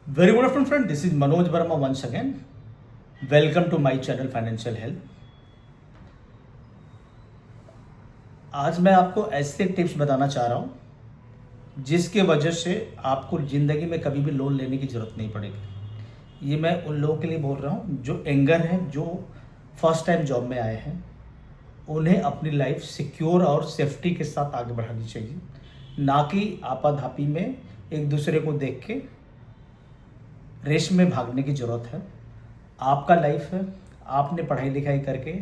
Very good afternoon, friend. This is Manoj Verma once again. Welcome to my channel Financial Health. आज मैं आपको ऐसे tips बताना चाह रहा हूँ जिसके वजह से आपको ज़िंदगी में कभी भी लोन लेने की ज़रूरत नहीं पड़ेगी। ये मैं उन लोगों के लिए बोल रहा हूँ जो एंगर हैं, जो फर्स्ट टाइम जॉब में आए हैं। उन्हें अपनी लाइफ सिक्योर और सेफ्टी के साथ आगे बढ़ानी चाहिए, ना कि आपाधापी में एक दूसरे को देख के रेस में भागने की ज़रूरत है। आपका लाइफ है, आपने पढ़ाई लिखाई करके,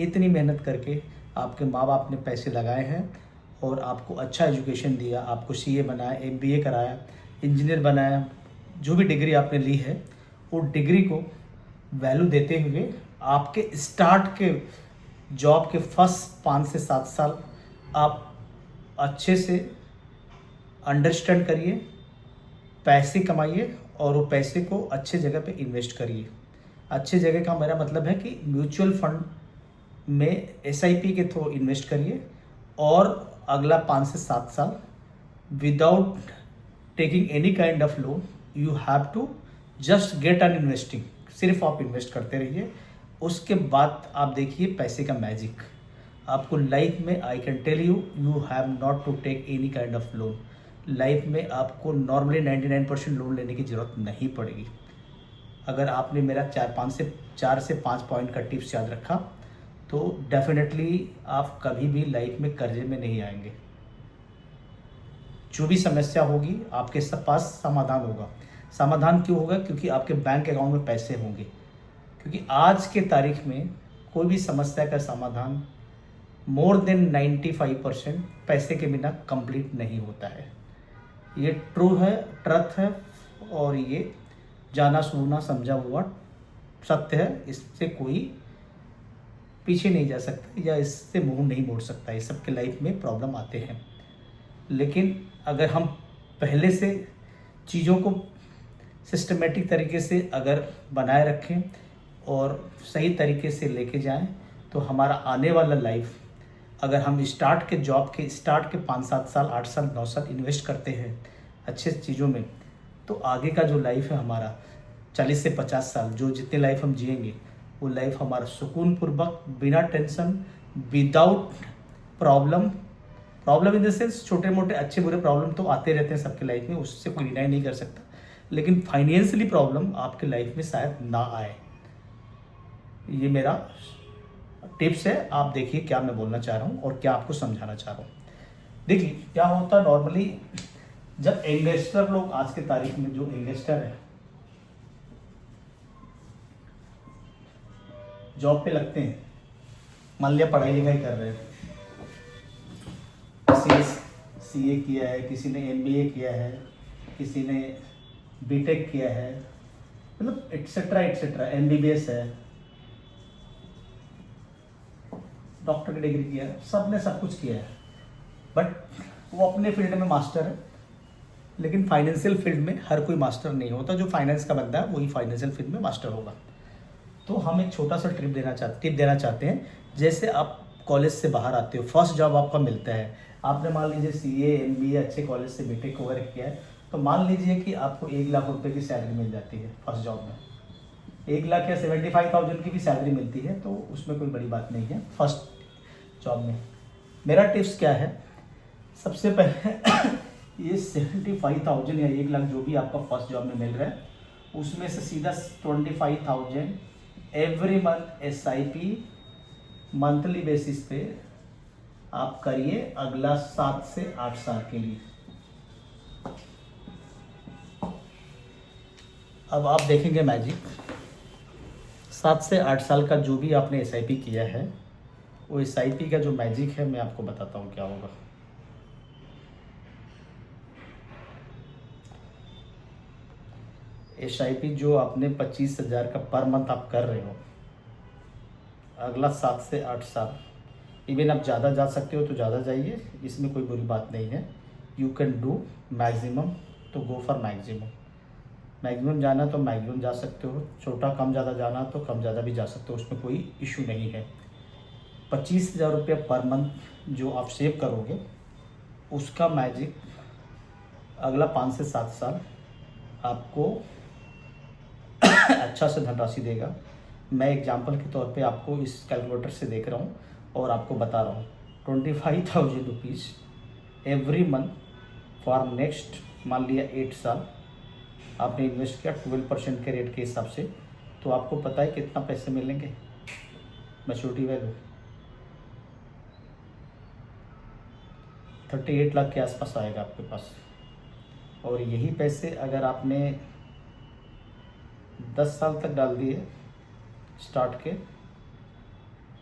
इतनी मेहनत करके, आपके माँ बाप ने पैसे लगाए हैं और आपको अच्छा एजुकेशन दिया, आपको सीए बनाया, एमबीए कराया, इंजीनियर बनाया, जो भी डिग्री आपने ली है, वो डिग्री को वैल्यू देते हुए आपके स्टार्ट के जॉब के फर्स्ट 5 से 7 साल आप अच्छे से अंडरस्टैंड करिए, पैसे कमाइए और वो पैसे को अच्छे जगह पे इन्वेस्ट करिए। अच्छे जगह का मेरा मतलब है कि म्यूचुअल फंड में एसआईपी के थ्रू इन्वेस्ट करिए और अगला 5 से 7 साल without taking any kind of loan you have to just get an investing. सिर्फ आप इन्वेस्ट करते रहिए, उसके बाद आप देखिए पैसे का मैजिक। आपको लाइफ में I can tell you you have not to take any kind of loan. Life में आपको नॉर्मली 99% लोन लेने की ज़रूरत नहीं पड़ेगी। अगर आपने मेरा 4 से 5 पॉइंट का टिप्स याद रखा तो डेफिनेटली आप कभी भी लाइफ में कर्जे में नहीं आएंगे। जो भी समस्या होगी आपके सब पास समाधान होगा। समाधान क्यों होगा? क्योंकि आपके बैंक अकाउंट में पैसे होंगे। क्योंकि आज के तारीख में कोई भी समस्या का समाधान मोर देन 95% पैसे के बिना कंप्लीट नहीं होता है। ये ट्रू है, ट्रथ है और ये जाना सुना समझा हुआ सत्य है। इससे कोई पीछे नहीं जा सकता या इससे मुंह नहीं मोड़ सकता। ये सबके लाइफ में प्रॉब्लम आते हैं, लेकिन अगर हम पहले से चीज़ों को सिस्टमेटिक तरीके से अगर बनाए रखें और सही तरीके से लेके जाएं तो हमारा आने वाला लाइफ, अगर हम स्टार्ट के 5-7 साल, 8 साल, 9 साल इन्वेस्ट करते हैं अच्छे चीज़ों में, तो आगे का जो लाइफ है हमारा 40 से 50 साल, जो जितने लाइफ हम जिएंगे वो लाइफ हमारा सुकूनपूर्वक, बिना tension, without problem in the sense छोटे मोटे अच्छे बुरे प्रॉब्लम तो आते रहते हैं सबके लाइफ में, उससे कोई डिनाई नहीं कर सकता, लेकिन फाइनेंशियली प्रॉब्लम आपके लाइफ में शायद ना आए। ये मेरा टिप्स है। आप देखिए क्या मैं बोलना चाह रहा हूँ और क्या आपको समझाना चाह रहा हूँ। देखिए क्या होता है नॉर्मली जब इन्वेस्टर लोग, आज के तारीख में जो इन्वेस्टर है जॉब पे लगते हैं, मान लिया पढ़ाई लिखाई कर रहे हैं, किसी ने सीए किया है, किसी ने एमबीए किया है, किसी ने बीटेक किया है, मतलब एटसेट्रा एटसेट्रा, एमबीबीएस है, डॉक्टर की डिग्री किया है, सब ने सब कुछ किया है, बट वो अपने फील्ड में मास्टर है। लेकिन फाइनेंशियल फील्ड में हर कोई मास्टर नहीं होता। जो फाइनेंस का बंदा है वही फाइनेंशियल फील्ड में मास्टर होगा। तो हम एक छोटा सा टिप देना चाहते हैं। जैसे आप कॉलेज से बाहर आते हो, फर्स्ट जॉब आपका मिलता है, आपने मान लीजिए सीए एमबीए अच्छे कॉलेज से बीटेक वगैरह किया है, तो मान लीजिए कि आपको 1 लाख रुपए की सैलरी मिल जाती है फर्स्ट जॉब में। 1 लाख या 75,000 की भी सैलरी मिलती है, तो उसमें कोई बड़ी बात नहीं है फर्स्ट जॉब में। मेरा टिप्स क्या है? सबसे पहले ये 75,000 या 1 लाख जो भी आपका फर्स्ट जॉब में मिल रहा है, उसमें से सीधा 25,000 every month SIP monthly basis पे आप करिए अगला 7 से 8 साल के लिए। अब आप देखेंगे मैजिक। 7 से 8 साल का जो भी आपने एसआईपी किया है, वो एसआईपी का जो मैजिक है मैं आपको बताता हूँ क्या होगा। एसआईपी जो आपने 25,000 का पर मंथ आप कर रहे हो, अगला 7 से 8 साल, इवन आप ज़्यादा जा सकते हो तो ज़्यादा जाइए, इसमें कोई बुरी बात नहीं है। यू कैन डू मैक्सिमम, तो गो फॉर मैक्सिमम। मैक्सिमम जाना तो मैक्सिमम जा सकते हो, छोटा कम ज़्यादा जाना तो कम ज़्यादा भी जा सकते हो, उसमें कोई इशू नहीं है। 25,000 रुपये पर मंथ जो आप सेव करोगे, उसका मैजिक अगला 5 से 7 साल आपको अच्छा से धनराशि देगा। मैं एग्जाम्पल के तौर पे आपको इस कैलकुलेटर से देख रहा हूँ और आपको बता रहा हूँ। 25,000 rupees every month for next, मान लिया 8 साल आपने इन्वेस्ट किया 12% के रेट के हिसाब से, तो आपको पता है कितना पैसे मिलेंगे? मैच्योरिटी वैल्यू 38 लाख के आसपास आएगा आपके पास। और यही पैसे अगर आपने 10 साल तक डाल दिए स्टार्ट के,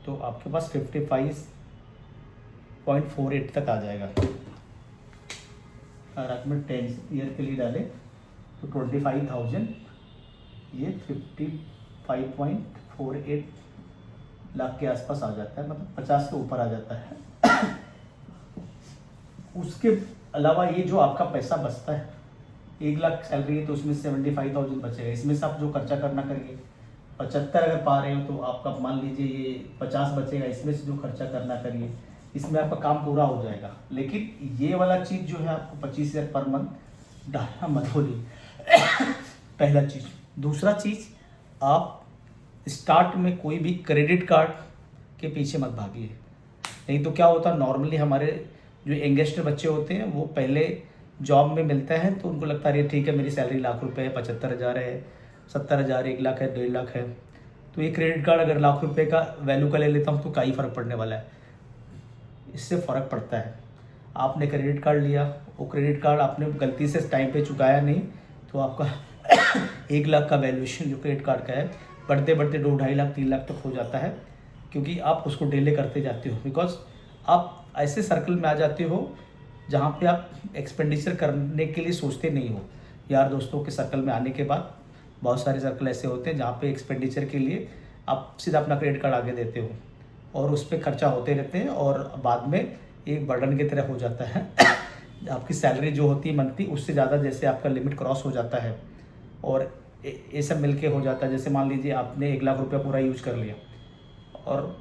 तो आपके पास 55.48 तक आ जाएगा। अगर आपने 10 ईयर के लिए डाले तो 25,000 ये 55.48 लाख के आसपास आ जाता है, मतलब 50 के ऊपर आ जाता है। उसके अलावा ये जो आपका पैसा बचता है, 1 लाख सैलरी है तो उसमें 75,000 बचेगा। इसमें से आप जो खर्चा करना करिए, 75 अगर पा रहे हो तो आपका मान लीजिए ये 50 बचेगा, इसमें से जो खर्चा करना करिए, इसमें आपका काम पूरा हो जाएगा। लेकिन ये वाला चीज़ जो है आपको 25,000 पर मंथ डालना मत भूलिए। पहला चीज़। दूसरा चीज़, आप स्टार्ट में कोई भी क्रेडिट कार्ड के पीछे मत भागिए। नहीं तो क्या होता है, नॉर्मली हमारे जो यंगस्टर बच्चे होते हैं वो पहले जॉब में मिलता है तो उनको लगता है ठीक है मेरी सैलरी लाख रुपए है, 75,000 है, 70,000, 1 लाख है, 1.5 लाख है, तो ये क्रेडिट कार्ड अगर लाख रुपए का वैल्यू का ले लेता हूँ तो क्या ही फ़र्क पड़ने वाला है। इससे फ़र्क पड़ता है। आपने क्रेडिट कार्ड लिया, वो क्रेडिट कार्ड आपने गलती से टाइम पे चुकाया नहीं, तो आपका 1 लाख का वैल्यूएशन जो क्रेडिट कार्ड का है बढ़ते बढ़ते 2, 2.5 लाख, 3 लाख तक हो जाता है, क्योंकि आप उसको डिले करते जाते हो। बिकॉज आप ऐसे सर्कल में आ जाते हो जहाँ पे आप एक्सपेंडिचर करने के लिए सोचते नहीं हो। यार दोस्तों के सर्कल में आने के बाद बहुत सारे सर्कल ऐसे होते हैं जहाँ पे एक्सपेंडिचर के लिए आप सीधा अपना क्रेडिट कार्ड आगे देते हो और उस पर खर्चा होते रहते हैं और बाद में एक बर्डन की तरह हो जाता है। आपकी सैलरी जो होती है मंथली उससे ज़्यादा जैसे आपका लिमिट क्रॉस हो जाता है और ये सब मिल के हो जाता है। जैसे मान लीजिए आपने 1 लाख रुपया पूरा यूज कर लिया और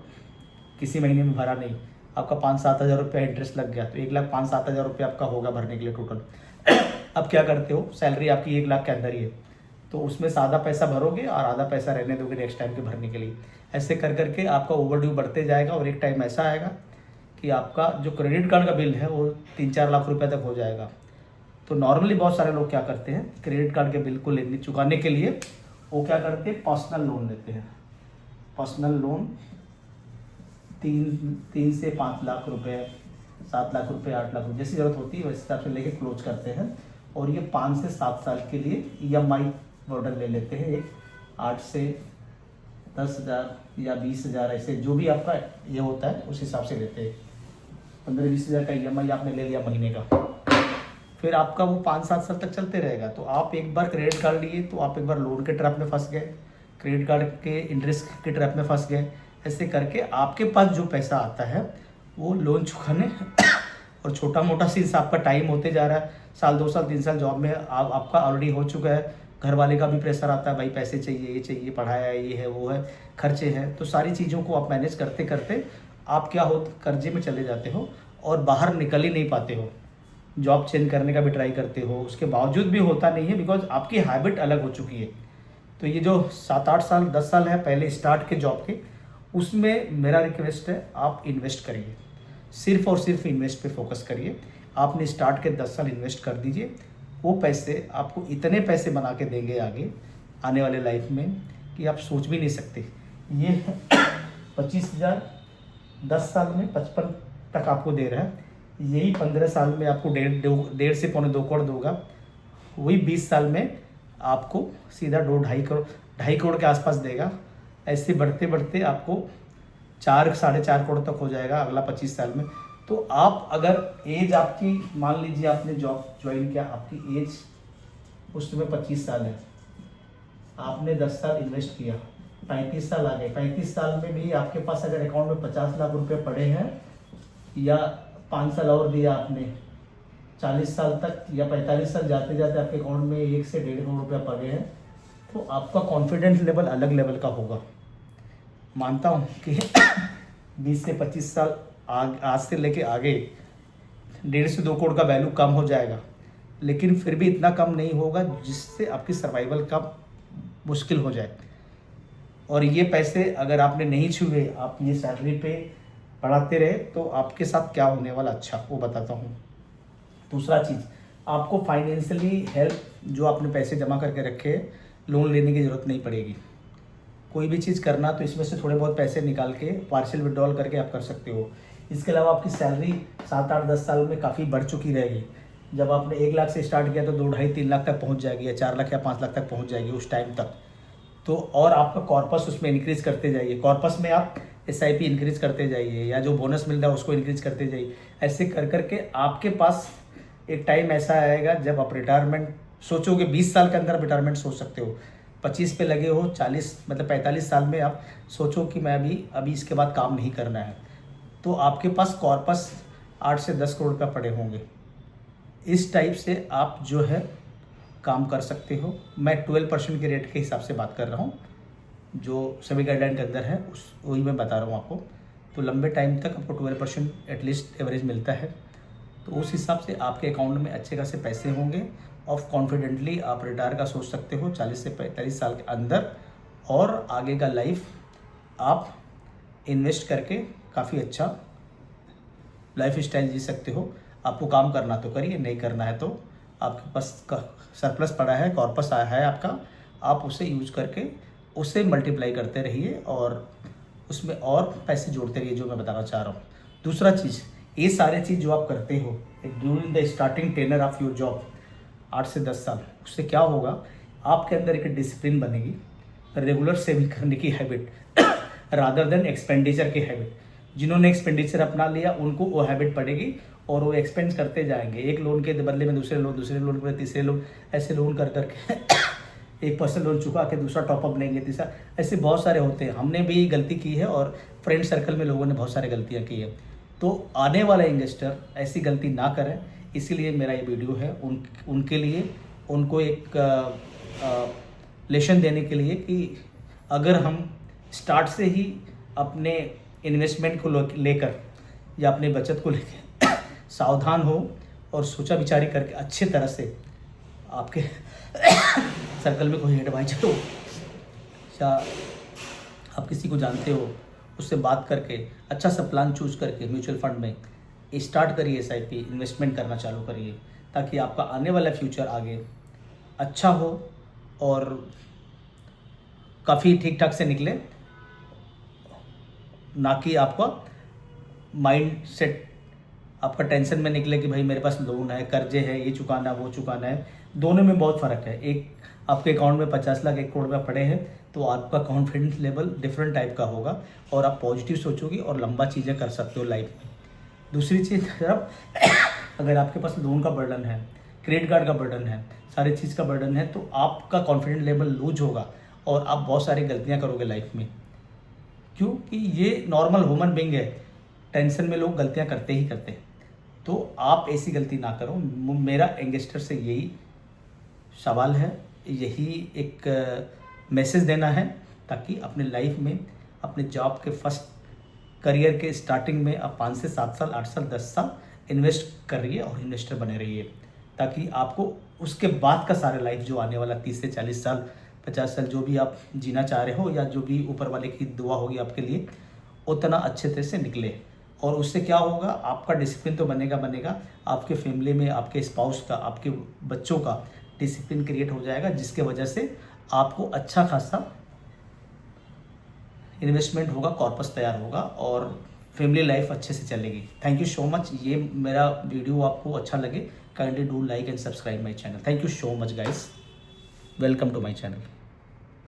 किसी महीने में भरा नहीं, आपका 5-7 हज़ार रुपया इंटरेस्ट लग गया, तो 1,05,000-7 हज़ार रुपया आपका होगा भरने के लिए टोटल। अब क्या करते हो, सैलरी आपकी 1 लाख के अंदर ही है तो उसमें से आधा पैसा भरोगे और आधा पैसा रहने दोगे नेक्स्ट टाइम के भरने के लिए। ऐसे कर करके आपका ओवरड्यू बढ़ते जाएगा और एक टाइम ऐसा आएगा कि आपका जो क्रेडिट कार्ड का बिल है वो 3-4 लाख रुपए तक हो जाएगा। तो नॉर्मली बहुत सारे लोग क्या करते हैं, क्रेडिट कार्ड के बिल को लेने चुकाने के लिए वो क्या करते हैं, पर्सनल लोन लेते हैं। पर्सनल लोन 3 से 5 लाख रुपए, 7 लाख रुपए, 8 लाख रुपए, जैसी ज़रूरत होती है वैसे हिसाब से लेके क्लोज करते हैं। और ये 5 से 7 साल के लिए EMI मॉडल ले लेते हैं, एक 8 से 10,000 या 20,000, ऐसे जो भी आपका ये होता है उस हिसाब से लेते हैं। 15-20 हज़ार का EMI आपने ले लिया महीने का, फिर आपका वो 5-7 साल तक चलते रहेगा। तो आप एक बार क्रेडिट कार्ड लिए तो आप एक बार लोन के ट्रैप में फंस गए, क्रेडिट कार्ड के इंटरेस्ट के ट्रैप में फंस गए। ऐसे करके आपके पास जो पैसा आता है वो लोन चुकाने और छोटा मोटा सीन्स आपका टाइम होते जा रहा है, साल 2 साल 3 साल जॉब में आपका ऑलरेडी हो चुका है, घर वाले का भी प्रेशर आता है, भाई पैसे चाहिए, ये चाहिए, पढ़ाया, ये है, वो है, खर्चे हैं। तो सारी चीज़ों को आप मैनेज करते करते आप क्या हो, कर्जे में चले जाते हो और बाहर निकल ही नहीं पाते हो। जॉब चेंज करने का भी ट्राई करते हो, उसके बावजूद भी होता नहीं है, बिकॉज आपकी हैबिट अलग हो चुकी है। तो ये जो 7-8 साल 10 साल है पहले स्टार्ट के जॉब के, उसमें मेरा रिक्वेस्ट है आप इन्वेस्ट करिए, सिर्फ और सिर्फ इन्वेस्ट पे फोकस करिए। आपने स्टार्ट के 10 साल इन्वेस्ट कर दीजिए, वो पैसे आपको इतने पैसे बना के देंगे आगे आने वाले लाइफ में कि आप सोच भी नहीं सकते। ये 25,000 10 साल में 55 तक आपको दे रहा है, यही 15 साल में आपको 1.5 से 2.25 करोड़ दोगा, वही 20 साल में आपको सीधा 2-2.5 करोड़ के आसपास देगा। ऐसे बढ़ते बढ़ते आपको 4-4.5 करोड़ तक हो जाएगा अगला 25 साल में। तो आप अगर एज आपकी, मान लीजिए आपने जॉब ज्वाइन किया, आपकी एज उस समय 25 साल है, आपने 10 साल इन्वेस्ट किया, 35 साल आ गए। 35 साल में भी आपके पास अगर अकाउंट में 50 लाख रुपए पड़े हैं या 5 साल और दिया आपने, 40 साल तक या 45 साल जाते जाते आपके अकाउंट में 1 से 1.5 करोड़ रुपया पड़े हैं, तो आपका कॉन्फिडेंस लेवल अलग लेवल का होगा। मानता हूँ कि 20 से 25 साल आज से लेके आगे 1.5 से 2 करोड़ का वैल्यू कम हो जाएगा, लेकिन फिर भी इतना कम नहीं होगा जिससे आपकी सर्वाइवल का मुश्किल हो जाए। और ये पैसे अगर आपने नहीं छुए, आप ये सैलरी पे बढ़ाते रहे तो आपके साथ क्या होने वाला, अच्छा वो बताता हूँ। दूसरा चीज़, आपको फाइनेंशियली हेल्प, जो आपने पैसे जमा करके रखे हैं, लोन लेने की ज़रूरत नहीं पड़ेगी। कोई भी चीज़ करना तो इसमें से थोड़े बहुत पैसे निकाल के पार्शियल विड्रॉल करके आप कर सकते हो। इसके अलावा आपकी सैलरी 7-8-10 साल में काफ़ी बढ़ चुकी रहेगी। जब आपने 1 लाख से स्टार्ट किया तो 2 ढाई 3 लाख तक पहुंच जाएगी, या 4 लाख या 5 लाख तक पहुंच जाएगी उस टाइम तक। तो और आपका कॉर्पस उसमें इंक्रीज़ करते जाइए, कॉर्पस में आप SIP इंक्रीज़ करते जाइए, या जो बोनस मिल रहा है उसको इंक्रीज़ करते जाइए। ऐसे कर करके आपके पास एक टाइम ऐसा आएगा जब आप रिटायरमेंट सोचोगे। 20 साल के अंदर रिटायरमेंट सोच सकते हो। 25 पे लगे हो, 40 मतलब 45 साल में आप सोचो कि मैं अभी इसके बाद काम नहीं करना है, तो आपके पास कॉर्पस 8 से 10 करोड़ रुपये पड़े होंगे। इस टाइप से आप जो है काम कर सकते हो। मैं 12% के रेट के हिसाब से बात कर रहा हूँ, जो सभी गाइडलाइन के अंदर है वही मैं बता रहा हूँ आपको। तो लंबे टाइम तक आपको 12% एटलीस्ट एवरेज मिलता है। तो उस हिसाब से आपके अकाउंट में अच्छे खासे पैसे होंगे और कॉन्फिडेंटली आप रिटायर का सोच सकते हो 40 से 45 साल के अंदर, और आगे का लाइफ आप इन्वेस्ट करके काफ़ी अच्छा लाइफ स्टाइल जी सकते हो। आपको काम करना तो करिए, नहीं करना है तो आपके पास सरप्लस पड़ा है, कॉर्पस आया है आपका, आप उसे यूज करके उसे मल्टीप्लाई करते रहिए और उसमें और पैसे जोड़ते रहिए, जो मैं बताना चाह रहा हूँ। दूसरा चीज़, ये सारे चीज़ जो आप करते हो during the starting tenure of your job 8 से 10 साल, उससे क्या होगा, आपके अंदर एक डिसिप्लिन बनेगी, रेगुलर सेविंग करने की हैबिट रादर देन एक्सपेंडिचर की हैबिट। जिन्होंने एक्सपेंडिचर अपना लिया उनको वो हैबिट पड़ेगी और वो एक्सपेंस करते जाएंगे, एक लोन के बदले में दूसरे लोन के बदले तीसरे लोन, ऐसे लोन कर करके एक पर्सनल लोन चुका के दूसरा टॉपअप लेंगे, तीसरा, ऐसे बहुत सारे होते हैं। हमने भी गलती की है और फ्रेंड सर्कल में लोगों ने बहुत सारी गलतियाँ की है। तो आने वाला इन्वेस्टर ऐसी गलती ना करें, इसीलिए मेरा ये वीडियो है उनके लिए, उनको एक लेसन देने के लिए कि अगर हम स्टार्ट से ही अपने इन्वेस्टमेंट को लेकर या अपने बचत को लेकर सावधान हो और सोचा विचारी करके अच्छे तरह से, आपके सर्कल में कोई एडवाइजर हो या आप किसी को जानते हो, उससे बात करके अच्छा सा प्लान चूज करके म्यूचुअल फंड में स्टार्ट करिए, SIP इन्वेस्टमेंट करना चालू करिए, ताकि आपका आने वाला फ्यूचर आगे अच्छा हो और काफ़ी ठीक ठाक से निकले, ना कि आपका माइंड सेट आपका टेंशन में निकले कि भाई मेरे पास लोन है, कर्जे है, ये चुकाना वो चुकाना है। दोनों में बहुत फ़र्क है। एक आपके अकाउंट में 50 लाख 1 करोड़ रुपये पड़े हैं तो आपका कॉन्फिडेंस लेवल डिफरेंट टाइप का होगा और आप पॉजिटिव सोचोगे और लंबा चीज़ें कर सकते हो लाइफ में। दूसरी चीज़, अगर आपके पास लोन का बर्डन है, क्रेडिट कार्ड का बर्डन है, सारी चीज़ का बर्डन है, तो आपका कॉन्फिडेंस लेवल लूज होगा और आप बहुत सारी गलतियाँ करोगे लाइफ में, क्योंकि ये नॉर्मल ह्यूमन बीइंग है। टेंशन में लोग गलतियाँ करते ही करते हैं, तो आप ऐसी गलती ना करो। मेरा यंगस्टर से यही सवाल है, यही एक मैसेज देना है, ताकि अपने लाइफ में अपने जॉब के फर्स्ट करियर के स्टार्टिंग में आप 5 से 7 साल 8 साल 10 साल इन्वेस्ट करिए और इन्वेस्टर बने रहिए, ताकि आपको उसके बाद का सारा लाइफ जो आने वाला 30 से 40 साल 50 साल जो भी आप जीना चाह रहे हो, या जो भी ऊपर वाले की दुआ होगी आपके लिए, उतना अच्छे तरह से निकले। और उससे क्या होगा, आपका डिसिप्लिन तो बनेगा, आपके फैमिली में आपके स्पाउस का, आपके बच्चों का डिसिप्लिन क्रिएट हो जाएगा, जिसके वजह से आपको अच्छा खासा इन्वेस्टमेंट होगा, कॉर्पस तैयार होगा और फैमिली लाइफ अच्छे से चलेगी। Thank you so much. ये मेरा वीडियो आपको अच्छा लगे, kindly do like and subscribe my channel. Thank you so much guys, welcome to my channel.